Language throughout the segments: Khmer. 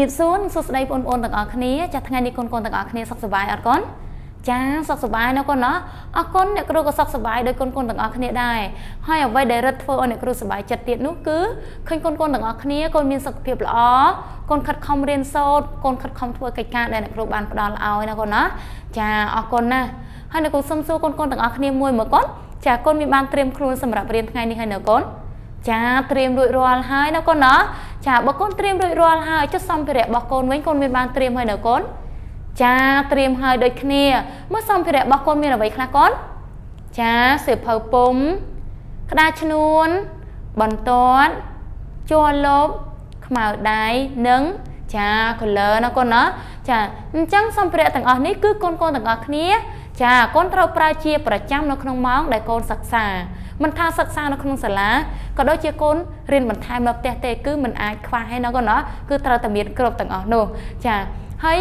มีส่วนสุดใดปนต่างออกนี้จะทั้งนี้คนต่างออกนี้สักสบายอ่ะก้อนจ้าสักสบายนะก้อนเนาะอ่ะก้อนเนี่ยครูก็สักสบายโดยคนต่างออกนี้ได้ให้เอาไว้ได้รัดเฟอร์เนี่ยครูสบายจัดเตียนนู้คือคนต่างออกนี้คนมีสักเพียบล้อคนขัดคอมเรียนโซดคนขัดคอมทัวร์กิจการได้เนี่ยครูบานปดอลเอานะก้อนนะจ้าอ่ะก้อนนะให้เนี่ยครูซ้ำสู้คนต่างออกนี้มวยเหมือนก้อนจ้าก้อนมีบานเตรียมครูสำหรับเรียนไงนี่ให้เนี่ยก้อนจ้าเตรียมโดยรอลให้นะก้อนเนาะจ้าบอกก้อนเตรียมโดยรอลให้จะซ้ำไปเรียบอกก้อนไว้ก้อนมีบานเตรียมให้เนี่ยก้อนจ้าเตรียมให้โดยคณีเมื่อซ้ำไปเรียบอกก้อนมีอะไรคลาก้อนจ้าเสือเผาปุ่มกระดาษชนวนบอนต้นจวนลบขมาวได้นึ่งจ้าคนเลอะนะก้อนเนาะจ้าจังซ้ำไปเรียต่างออกนี่คือก้นต่างออกคณีจ้าก้นเราปลาเชียประจำในขนมม้องได้ก้นศักษามันทาศักษาในขนมสลาก็โดยเชียก้นเรียนมันไทยมาเตะคือมันอายควาให้นะก้อนเนาะคือเราแต่มีกรอบต่างออกโน่จ้าให้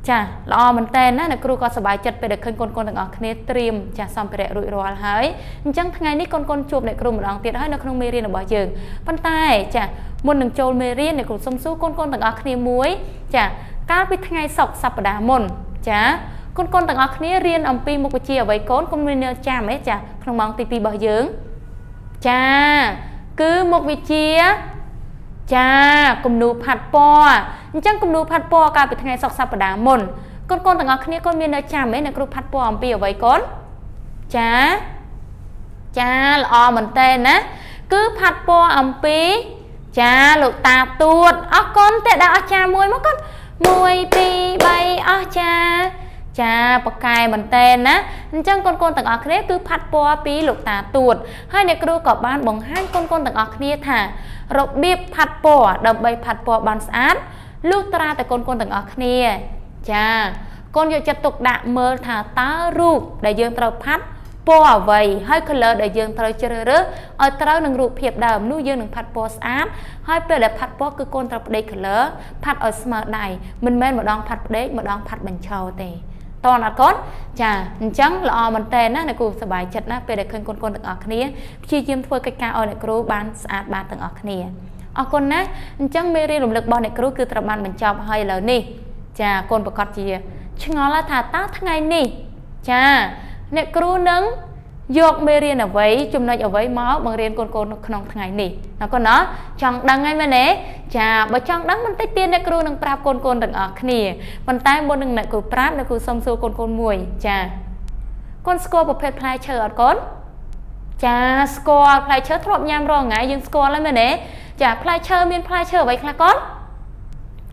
จ้าละอมันเต้นนะครูก็สบายจัดไปเด็กขึ้นคนต่างออกคณีเตรียมจ้าซ้ำไปเรียรุ่ยรัวหายจังทั้งไงนี่คนจูบในครูมันลองเตียให้ในขนมเมรีนบ่อยเจิงปันใต้จ้าบนหนึ่งโจลเมรีนในกลุ่มสมสู้คนต่างออกคณีมวยจ้าการไปทั้งไงศกสัปดาห์มนจ้าคนต่างออกนี้เรียนอัมพีมุกเชียไว้ก้นคนมีเนื้อจ้าไหมจ้าขนมมองตีปีบ่อยเยิงจ้าคือมุกวิเชียจ้ากลุ่มนูผัดปอจังกลุ่มนูผัดปอการไปทางไงศกสัปดาห์มนคนต่างออกนี้คนมีเนื้อจ้าไหมในกลุ่มผัดปออัมพีเอาไว้ก้นจ้าจ้าละอเหมือนเต้นนะคือผัดปออัมพีจ้าลูกตาตูดอ๋อก้นแต่ดาวจ้ามวยมั้งก้นมวยปีใบอ๋อจ้าจ้าปากกายมันเต้นนะจังคนต่างออกนี้คือพัดปัวปีลูกตาตูดให้ในครูกับบ้านบ่งให้คนต่างออกนี้ค่ะรบบีบพัดปัวดับใบพัดปัวบานสะอาดลูกตราแต่คนต่างออกนี้จ้าคนอยากจะตกดะเมื่อถาตารูปได้ยืนเตาพัดปัวไว้ให้คนเลอได้ยืนเตาเจริญเอาเตาหนึ่งรูปเพียบดำนู่ยืนหนึ่งพัดปัวสะอาดให้เปลี่ยนพัดปัวคือคนเตาเด็กคนเลอพัดเอาสมาร์ทได้มันแม่นมาดองพัดเด็กมาดองพัดบัญชาเตตอนนั้นก้อนจ้าจังละอมันเต้นนะในครูสบายจัดนะไปเด็กขึ้นคนต่างออกนี้ชี้ยิ้มทั่วกิจการเอาในครูบ้านสะอาดบ้านต่างออกนี้ออกคนนะจังไม่เรียนหลุมเล็กบอลในครูคือตระบันมันจอบให้แล้วนี่จ้าคนประกอบจีชงอละถาตาทั้งไงนี่จ้าในครูนึงยกไม่เรียนเอาไว้จุ่มในเอาไว้ม้าบางเรียนคนขนมทั้งไงนี่แล้วก็เนาะจังดังไงมาเน่จ้าบ่จังดังมันได้เตียนในครูนึงปราบคนต่างออกนี้มันใต้บนหนึ่งในครูปราบในครูสมสู่คนมวยจ้าคนสกอร์ประเภทพลายเชิดก้นจ้าสกอร์พลายเชิดทรมยามรองไงยังสกอร์แล้วมาเน่จ้าพลายเชิดมีพลายเชิดไว้คลาก้น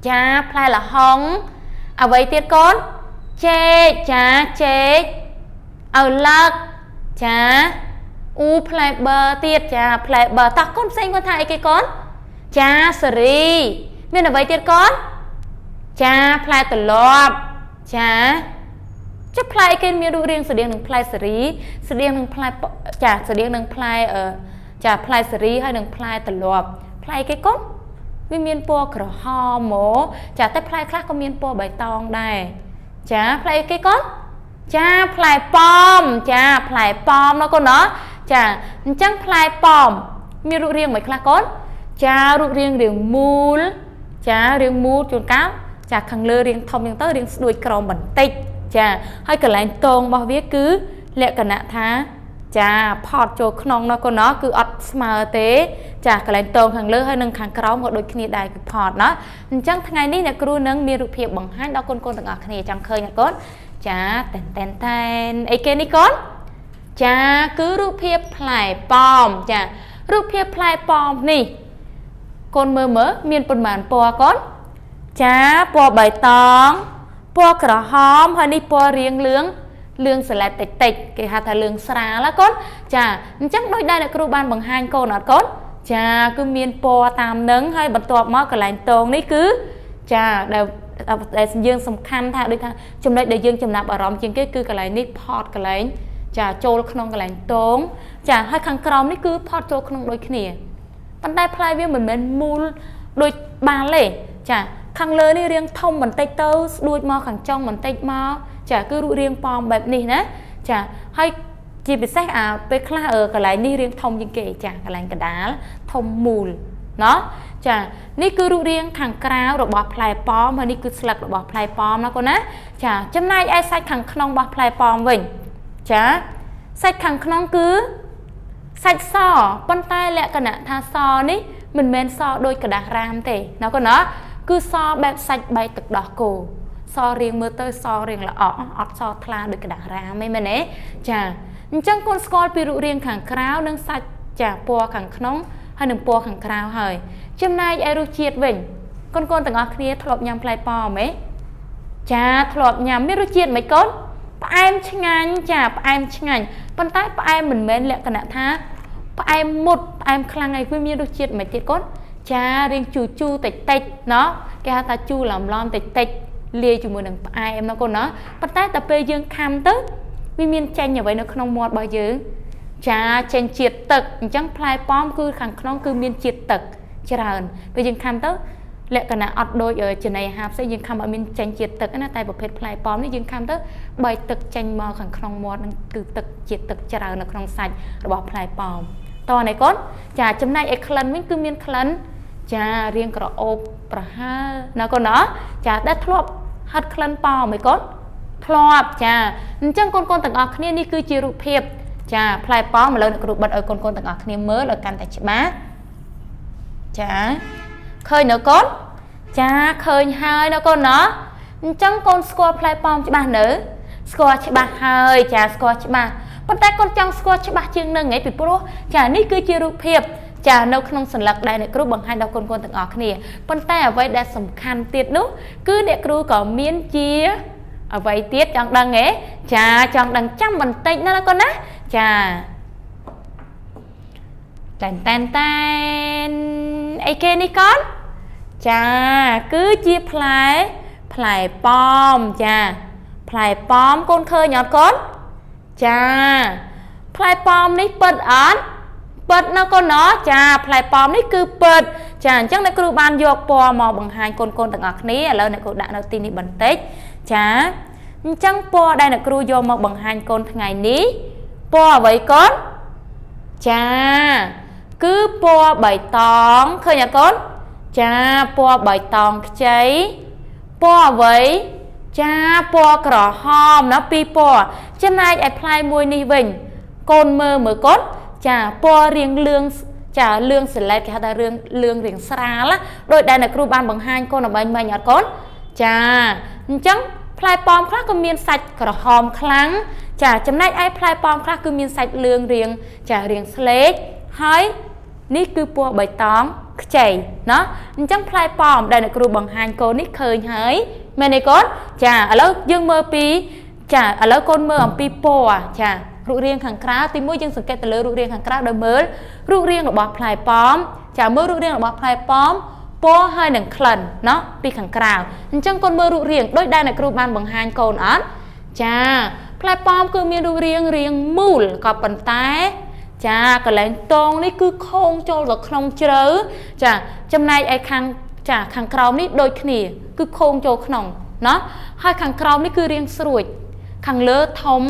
จ้าพลายละห้องเอาไว้เตียนก้นเจ๊จ้าเจ๊เอาลักจ้าอูพลายเบอร์เตียดจ้าพลายเบอร์ตักก้นเซ็งคนไทยกี่ก้อนจ้าสรีมีอะไรเตียดก้อนจ้าพลายตลอดจ้าจะพลายกันมีดูเรียงเสียงหนึ่งพลายสรีเสียงหนึ่งพลายจ้าเสียงหนึ่งพลายจ้าพลายสรีให้หนึ่งพลายตลอดพลายกี่ก้อนมีเมียนปัวกระหอมหมูจ้าแต่พลายคลาก็เมียนปัวใบตองได้จ้าพลายกี่ก้อนจ้าพลายปอมจ้าพลายปอมแล้วก็เนาะจ้าจังพลายปอมมีรูปเรียงไหมคลาก้อนจ้ารูปเรียงเรียงมูลจ้าเรียงมูลจนก้าวจากขังเลือเรียงทอมเรียงเต้เรียงสวยกรองบันติกจ้าให้กระไรตรงบอกวิคือเละกันนะท่าจ้าพอดโจขนองแล้วก็เนาะคืออัดสมาร์เตจากกระไรตรงขังเลือให้หนึ่งขังกรองหมดโดยคณิตได้คือพอดเนาะจังทั้งไงนี่เนี่ยครูนึงมีรูปเพียบบังให้ดอกคนต่างๆคณิตจังเคยเนี่ยก้นจ้าแตนไอเกนี่ก้อนจ้าคือรูปเพียบพลายปอมจ้ารูปเพียบพลายปอมนี่คนเมื่อมีนปนหมานปัวก้อนจ้าปัวใบตองปัวกระหอมฮันนี่ปัวเรียงเลืองสลัดติดกี่หาถ้าเลืองสระแล้วก้อนจ้าจังโดยได้ในครูบ้านบางฮันโกนอดก้อนจ้าคือมีนปัวตามนึงให้บรรทบมอกระไรตรงนี่คือจ้าแต่ยืงสำคัญท่าด้วยท่าจำได้เดี๋ยวยืงจำนับอารมณ์จริงก็คือกระไรนี่พอดกระไรจะโจลขนมกระไรตรงจะให้ขังกรอมนี่คือพอดโจลขนมโดยขี้เนี่ยปันได้พลายเวียเหมือนมูลโดยบานเลยจะขังเลยนี่เรียงทงเหมือนไตเต้าดูดมอขังจ้องเหมือนไตมอจะคือรูเรียงปอมแบบนี้นะจะให้จีบไปแทรกไปคลากระไรนี่เรียงทงยังเก๋จะกระไรกระดาษทงมูลเนาะ ចានេះគឺរូបរាងខាងក្រៅរបស់ផ្លែប៉ោមហើយនេះគឺស្លឹករបស់ផ្លែប៉ោមណាកូនណាចាចំណែកឯសាច់ខាងក្នុងរបស់ផ្លែប៉ោមវិញចាសាច់ខាងក្នុងគឺសាច់សប៉ុន្តែលក្ខណៈថាសនេះមិនមែនសដូចกระดาษរាមទេណាកូនណាគឺសបែបសាច់បែកទឹកដោះគោសរៀងមើលទៅសរៀងល្អអត់សថ្លាដូចกระดาษរាមទេមែនទេចាអញ្ចឹងកូនស្គាល់ពីរូបរាងខាងក្រៅនិងសាច់ចាពណ៌ខាងក្នុងហើយនឹងពណ៌ខាងក្រៅហើយចំណែកឯរសជាតិវិញកូនទាំងអស់គ្នាធ្លាប់ញ៉ាំផ្លែប៉ោមទេចាធ្លាប់ញ៉ាំមានរសជាតិមិនកូនផ្អែមឆ្ងាញ់ចាផ្អែមឆ្ងាញ់ប៉ុន្តែផ្អែមមិនមែនលក្ខណៈថាផ្អែមមុតផ្អែមខ្លាំងឯវាមានរសជាតិមិនទៀតកូនចារៀងជូរតិចណោះគេហៅថាជូរឡំតិចលាយជាមួយនឹងផ្អែមណាកូនណាប៉ុន្តែតែពេលយើងខាំទៅវាមានចេញអ្វីនៅក្នុងមាត់របស់យើងចាចេញជាតិទឹកអញ្ចឹងផ្លែប៉ោមគឺខាងក្នុងគឺមានជាតិទឹកច្រើនពេលយើងខាំទៅលក្ខណៈអត់ដូចចំណីអាហារផ្សេងយើងខាំឲ្យមានចេញជាតិទឹកណាតែប្រភេទផ្លែប៉ោមនេះយើងខាំទៅបែកទឹកចេញមកខាងក្នុងមាត់នឹងគឺទឹកជាតិទឹកច្រើននៅក្នុងសាច់របស់ផ្លែប៉ោមតោះនេះកូនចាចំណែកឯក្លិនវិញគឺមានក្លិនចារៀងក្រអូបប្រហើរណាកូនណាចាដែលធ្លាប់ហិតក្លិនប៉ោមឯកូនធ្លាប់ចាអញ្ចឹងកូនទាំងអស់គ្នានេះគឺជារូបភាពចាផ្លែប៉ោមឥឡូវអ្នកគ្រូបិទឲ្យកូនទាំងអស់គ្នាមើលឲ្យកាន់តែច្បាស់ចាឃើញនៅកូនចាឃើញហើយនៅកូនណាអញ្ចឹងកូនស្គាល់ផ្លែប៉ោមច្បាស់នៅស្គាល់ច្បាស់ហើយចាស្គាល់ច្បាស់ប៉ុន្តែកូនចង់ស្គាល់ច្បាស់ជាងនឹងឯងពីព្រោះចានេះគឺជារូបភាពចានៅក្នុងសន្លឹកដែលអ្នកគ្រូបង្ហាញដល់កូនទាំងអស់គ្នាប៉ុន្តែអ្វីដែលសំខាន់ទៀតនោះគឺអ្នកគ្រូក៏មានជាអ្វីទៀតចង់ដឹងទេចាចង់ដឹងចាំបន្តិចណាកូនណាចាតែនអីគេនេះកូនចាគឺជាផ្លែប៉ោមចាផ្លែប៉ោមកូនឃើញអត់កូនចាផ្លែប៉ោមនេះពិតអត់ពិតណាកូនណាចាផ្លែប៉ោមនេះគឺពិតចាអញ្ចឹងអ្នកគ្រូបានយកពណ៌មកបង្ហាញកូនទាំងអស់គ្នាឥឡូវអ្នកគ្រូដាក់នៅទីនេះបន្តិចចាអញ្ចឹងពណ៌ដែលអ្នកគ្រូយកមកបង្ហាញកូនថ្ងៃនេះពណ៌អ្វីកូនចាគឺពណ៌បៃតងឃើញអត់កូនចាពណ៌បៃតងខ្ចីពណ៌អ្វីចាពណ៌ក្រហមណាពីរពណ៌ចំណែកឯផ្លែមួយនេះវិញកូនមើលកូនចាពណ៌រៀងលឿងចាលឿងសឡេតគេហៅថារឿងលឿងរៀងស្រាលដោយដែលអ្នកគ្រូបានបង្ហាញកូនឲ្យមិញអត់កូនចាអញ្ចឹងផ្លែប៉ោមខ្លះក៏មានសាច់ក្រហមខ្លាំងចាចំណែកឯផ្លែប៉ោមខ្លះគឺមានសាច់លឿងរៀងចារៀងស្លេកហើយនេះគឺពណ៌បៃតងខ្ចីណាអញ្ចឹងផ្លែប៉ោមដែលអ្នកគ្រូបង្ហាញកូននេះឃើញហើយមែនទេកូនចាឥឡូវយើងមើលពីចាឥឡូវកូនមើលអំពីពណ៌ចារូបរាងខាងក្រៅទីមួយយើងសង្កេតទៅលើរូបរាងខាងក្រៅដោយមើលរូបរាងរបស់ផ្លែប៉ោមចាមើលរូបរាងរបស់ផ្លែប៉ោមពណ៌ហើយនឹងក្លិនណោះពីខាងក្រៅអញ្ចឹងកូនមើលរូបរាងដូចដែលអ្នកគ្រូបានបង្ហាញកូនអត់ចាផ្លែប៉ោមគឺមានរូបរាងមូលក៏ប៉ុន្តែចាកន្លែងតងនេះគឺខោងចូលទៅក្នុងជ្រៅចាចំណែកឯខាងក្រោមនេះដូចគ្នាគឺខោងចូលក្នុងណាហើយខាងក្រោមនេះគឺរាងស្រួចខាងលើធំ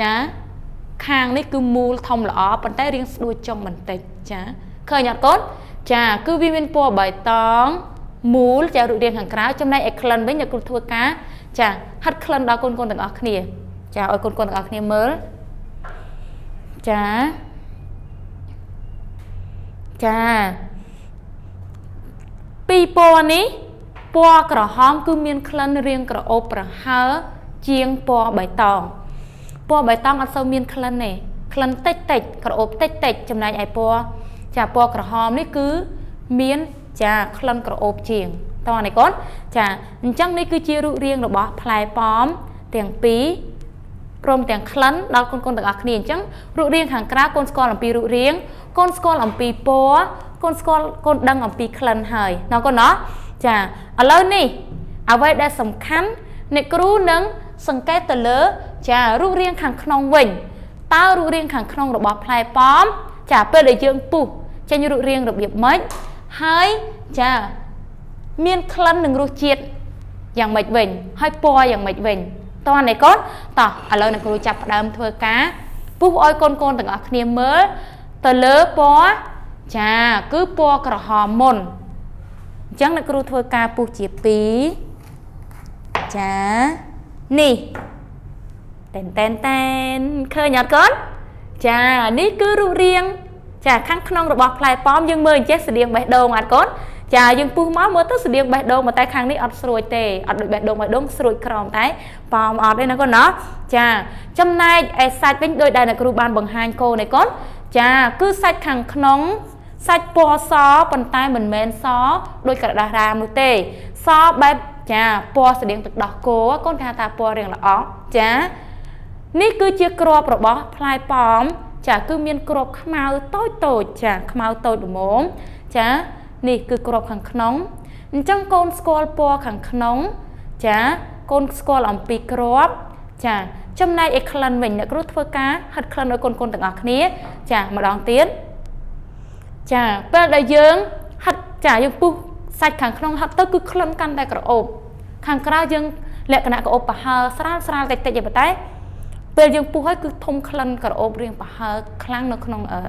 ចាខាងនេះគឺមូលធំល្អប៉ុន្តែរាងស្ដួចចុងបន្តិចចាឃើញអត់កូនចាគឺវាមានពណ៌បៃតងមូលចារូបរាងខាងក្រៅចំណែកឯក្លិនវិញអ្នកគ្រូធ្វើការចាហាត់ក្លិនដល់កូនទាំងអស់គ្នាចាឲ្យកូនទាំងអស់គ្នាមើលចាពីពណ៌នេះពណ៌ក្រហមគឺមានក្លិនរាងក្រអូបប្រហើរជាងពណ៌បៃតងអត់សូវមានក្លិនទេក្លិនតិចក្រអូបតិចចំណែកឯពណ៌ក្រហមនេះគឺមានចាក្លិនក្រអូបជាងតោះនេះកូនចាអញ្ចឹងនេះគឺជារូបរាងរបស់ផ្លែប៉ោមទាំងពីរព្រមទាំងក្លិនដល់កូនទាំងអស់គ្នាអញ្ចឹងរូបរាងខាងក្រៅកូនស្គាល់អំពីរូបរាងកូនស្គាល់អំពីពណ៌កូនដឹងអំពីក្លិនហើយណ៎កូនណ៎ចាឥឡូវនេះអ្វីដែលសំខាន់អ្នកគ្រូនឹងសង្កេតទៅលើចារូបរាងខាងក្នុងវិញតើរូបរាងខាងក្នុងរបស់ផ្លែប៉ោមចាពេលដែលយើងពុះចេញរូបរាងរបៀបម៉េចហើយចាមានក្លិននិងរសជាតិយ៉ាងម៉េចវិញហើយពណ៌យ៉ាងម៉េចវិញតោះនេះកូនតោះឥឡូវអ្នកគ្រូចាប់ផ្ដើមធ្វើការពុះឲ្យកូនទាំងអស់គ្នាមើលទៅលើពណ៌ chà cứ po cỏ hò môn chẳng là cứ thôi ca pu chỉ pí chà nè tên khơi nhọt con chà ní cứ ru riêng chà khăn khăn rồi bọc lại pom nhưng mời chết sự điện bạch đầu ngạt con chà nhưng pu máu mới tới sự điện bạch đầu mà tay khăn ní ọt rồi tê ọt được bạch đầu mà đúng rồi còng tay pom ọt đây nó con nó chà trong nay ai sai bên đôi đây là cứ ban bằng hai cô này con chà cứ sai khăn khăn sai po xó bàn tay mình men xó đôi cả đà ra một tê xó bẹp chà po sự điện thực đỏ cố con tha ta po riêng là ó chà ní cứ chia crop rồi bỏ play pom chả cứ miên crop khmau tối chả khmau tối đủ mồm chả ní cứ crop khẳng nóng trong con scroll po khẳng nóng chả con scroll làm pi crop chả trong này eklan mình đã rút phơi cá hất klan ở con từng ngọc ní chả mà đón tiến chả bên đại dương hất chả dương pu sạch khẳng nóng hất tới cứ klan căn tại cả ốp khẳng ra dương lệ cái nào cả ốp bà sra tệ gì vậy bây giờ pu hơi cứ thông khăn cả ốp riêng bà hơi khăn nó không ở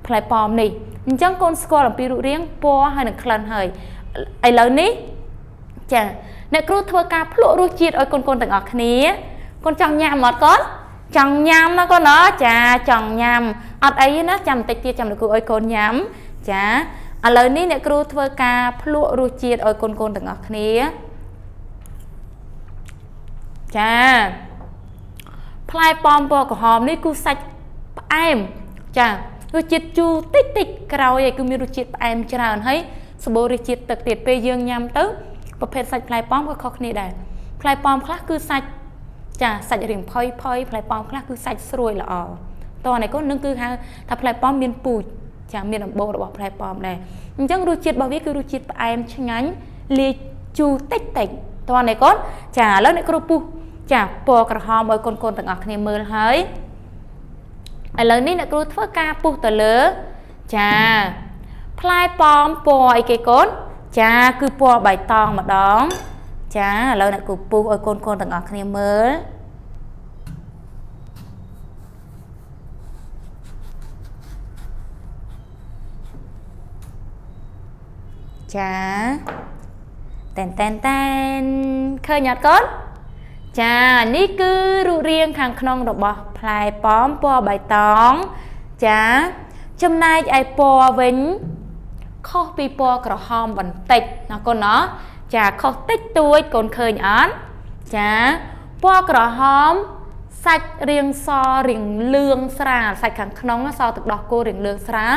play pom này chẳng con score làm pi riêng po hay là khăn hơi ai lớn ní chả nè cứ thưa ca lụa ruột chiết ở con từng ở khné con chồng nhám một con chồng nhám nó con nó chả chồng nhám ở ấy nó chầm tịch kia chầm được cô ơi con nhám chả ở lớn ní nè cứ thưa ca lụa ruột chiết ở con từng ở khné chả play pom po của hòm ní cứ sạch em chà cứ chít chu tích tích cào vậy cứ mi chít em chả thấy sbo ri chít tật tiệt pe dương nhâm tớiประเภท sạch play pom ก็ khóc ní đây play pom ខ្លះគឺសាច់ចាសាច់រៀងផុយ play pom ខ្លះគឺសាច់ស្រួយល្អតោះនេះក៏នឹងគឺហៅថា play pom មានពូជចាមានដំបូលរបស់ play pom ដែរអញ្ចឹងរសជាតិរបស់វាគឺរសជាតិផ្អែមឆ្ងាញ់លាយជូរតិចតិចតោះនេះក៏ចាឥឡូវអ្នកគ្រូពុះchà poក្រហមឲ្យកូនទាំងអស់គ្នាមើលហើយឥឡូវនេះអ្នកគ្រូធ្វើការពុះទៅលើចាផ្លែប៉ោមពណ៌អីគេកូនចាគឺពណ៌បៃតងម្ដងចាឥឡូវអ្នកគ្រូពុះឲ្យកូនទាំងអស់គ្នាមើលចាតែនឃើញអត់កូនចានេះគឺរូបរាងខាងក្នុងរបស់ផ្លែប៉ោមពណ៌បៃតងចាចំណែកឯពណ៌វិញខុសពីពណ៌ក្រហមបន្តិចណាកូនណោះចាខុសតិចតួចកូនឃើញអត់ចាពណ៌ក្រហមសាច់រាងសរាងលឿងស្រាលសាច់ខាងក្នុងសទឹកដោះគោរាងលឿងស្រាល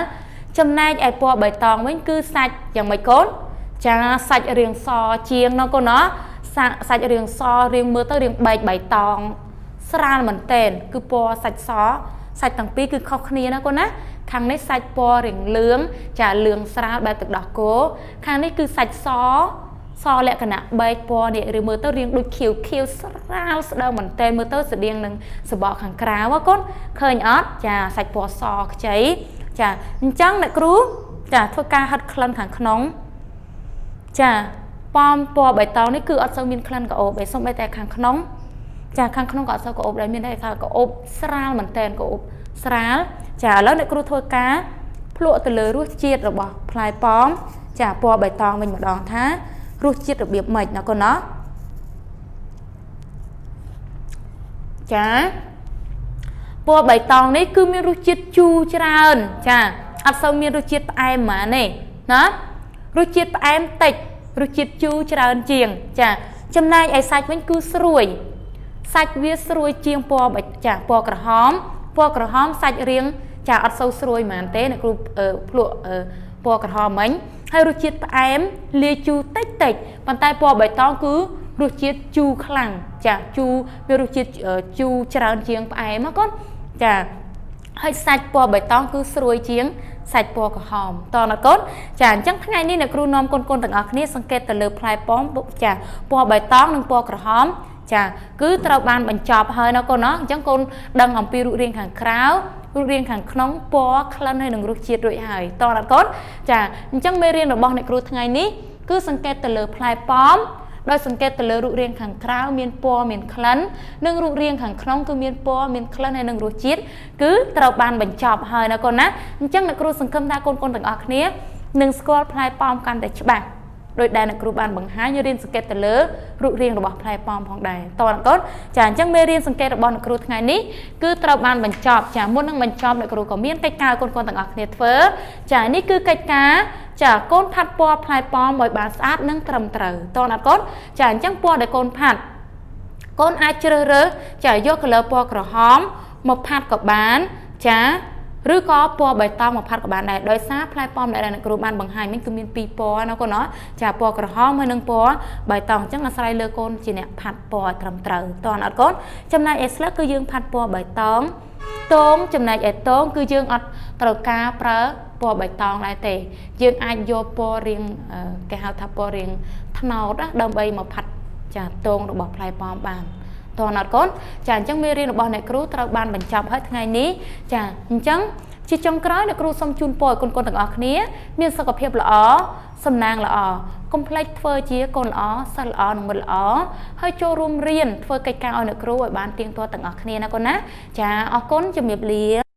ចំណែកឯពណ៌បៃតងវិញគឺសាច់យ៉ាងម៉េចកូនចាសាច់រាងសជាងណាកូនណោះសាច់រៀងសរៀងមើលទៅរៀងបែកបៃតងស្រាលមែនតែនគឺពណ៌សាច់សសាច់ទាំងពីរគឺខុសគ្នាណាកូនណាខាងនេះសាច់ពណ៌រៀងលឿងចាលឿងស្រាលបែបទឹកដោះគោខាងនេះគឺសាច់សលក្ខណៈបែកពណ៌នេះឬមើលទៅរៀងដូចខៀវស្រាលស្ដើងមែនតែនមើលទៅស្តៀងនឹងសបកខាងក្រៅកូនឃើញអត់ចាសាច់ពណ៌សខ្ចីចាអញ្ចឹងអ្នកគ្រូចាធ្វើការហិតក្លិនខាងក្នុងចាប៉ោមពណ៌បៃតងនេះគឺអត់សូវមានក្លិនក្អូបឯសូម្បីតែខាងក្នុងចាខាងក្នុងក៏អត់សូវក្អូបដែរមានតែថាក្អូបស្រាលមែនតែនក្អូបស្រាលចាឥឡូវអ្នកគ្រូធ្វើការភ្លក់ទៅលើរសជាតិរបស់ផ្លែប៉ោមចាពណ៌បៃតងវិញម្ដងថារសជាតិរបៀបម៉េចណាកូនណាចាពណ៌បៃតងនេះគឺមានរសជាតិជូរច្រើនចាអត់សូវមានរសជាតិផ្អែមហ្មងទេណារសជាតិផ្អែមតិចរសជាតិជូរច្រើនជាងចាចំណែកឯសាច់វិញគឺស្រួយសាច់វាស្រួយជាងពណ៌ចាពណ៌ក្រហមសាច់រៀងចាអត់សូវស្រួយហ្មងទេអ្នកគ្រូភ្លក់ពណ៌ក្រហមមិញហើយរសជាតិផ្អែមលាយជូរតិចប៉ុន្តែពណ៌បៃតងគឺរសជាតិជូរខ្លាំងចាជូរវារសជាតិជូរច្រើនជាងផ្អែមណាកូនចាហើយសាច់ពណ៌បៃតងគឺស្រួយជាងសាច់ពណ៌ក្រហមតើណាកូនចាអញ្ចឹងថ្ងៃនេះអ្នកគ្រូនាំកូនទាំងអស់គ្នាសង្កេតទៅលើផ្លែប៉ោមចាពណ៌បៃតងនិងពណ៌ក្រហមចាគឺត្រូវបានបញ្ចប់ហើយណាកូនណាអញ្ចឹងកូនដឹងអំពីរូបរាងខាងក្រៅរូបរាងខាងក្នុងពណ៌ក្លិនហើយនិងរសជាតិរួចហើយតើណាកូនចាអញ្ចឹងមេរៀនរបស់អ្នកគ្រូថ្ងៃនេះគឺសង្កេតទៅលើផ្លែប៉ោម ដោយសង្កេតទៅលើរូបរាងខាងក្រៅមានពណ៌មានក្លិននិងរូបរាងខាងក្នុងគឺមានពណ៌មានក្លិនហើយនិងរសជាតិគឺត្រូវបានបញ្ចប់ហើយណាកូនណាអញ្ចឹងអ្នកគ្រូសង្ឃឹមថាកូនទាំងអស់គ្នានឹងស្គាល់ផ្លែប៉ោមកាន់តែច្បាស់ដោយដែលអ្នកគ្រូបានបង្ហាញរៀនសង្កេតទៅលើរូបរាងរបស់ផ្លែប៉ោមផងដែរតើអ្នកកូនចាអញ្ចឹងមេរៀនសង្កេតរបស់អ្នកគ្រូថ្ងៃនេះគឺត្រូវបានបញ្ចប់ចាមុននឹងបញ្ចប់អ្នកគ្រូក៏មានកិច្ចការកូនទាំងអស់គ្នាធ្វើចានេះគឺកិច្ចការចាកូនផាត់ពណ៌ផ្លែប៉ោមឲ្យបានស្អាតនិងត្រឹមត្រូវតើអ្នកកូនចាអញ្ចឹងពណ៌ដែលកូនផាត់កូនអាចជ្រើសរើសចាយក color ពណ៌ក្រហមមកផាត់ក៏បានចាឬក៏ពណ៌បៃតងមកផាត់ក៏បានដែរដោយសារផ្លែប៉ោមដែលអ្នកគ្រូបានបង្ហាញមិញគឺមាន2ពណ៌ណាកូនណាចាពណ៌ក្រហមហើយនិងពណ៌បៃតងអញ្ចឹងអាស្រ័យលើកូនជាអ្នកផាត់ពណ៌ត្រឹមត្រូវតើអត់កូនចំណែកឯស្លឹកគឺយើងផាត់ពណ៌បៃតងតងចំណែកឯតងគឺយើងអត់ត្រូវការប្រើពណ៌បៃតងដែរទេយើងអាចយកពណ៌រាងគេហៅថាពណ៌រាងត្នោតដើម្បីមកផាត់ចាតងរបស់ផ្លែប៉ោមបានតើអត់កូនចាអញ្ចឹងមេរៀនរបស់អ្នកគ្រូត្រូវបានបញ្ចប់ហើយថ្ងៃនេះចាអញ្ចឹងជាចុងក្រោយអ្នកគ្រូសូមជូនពរឲ្យកូនទាំងអស់គ្នាមានសុខភាពល្អសំណាងល្អកុំភ្លេចធ្វើជាកូនល្អសិស្សល្អនិងមិត្តល្អហើយចូលរួមរៀនធ្វើកិច្ចការឲ្យអ្នកគ្រូឲ្យបានទៀងទាត់ទាំងអស់គ្នាណាកូនណាចាអរគុណជំរាបលា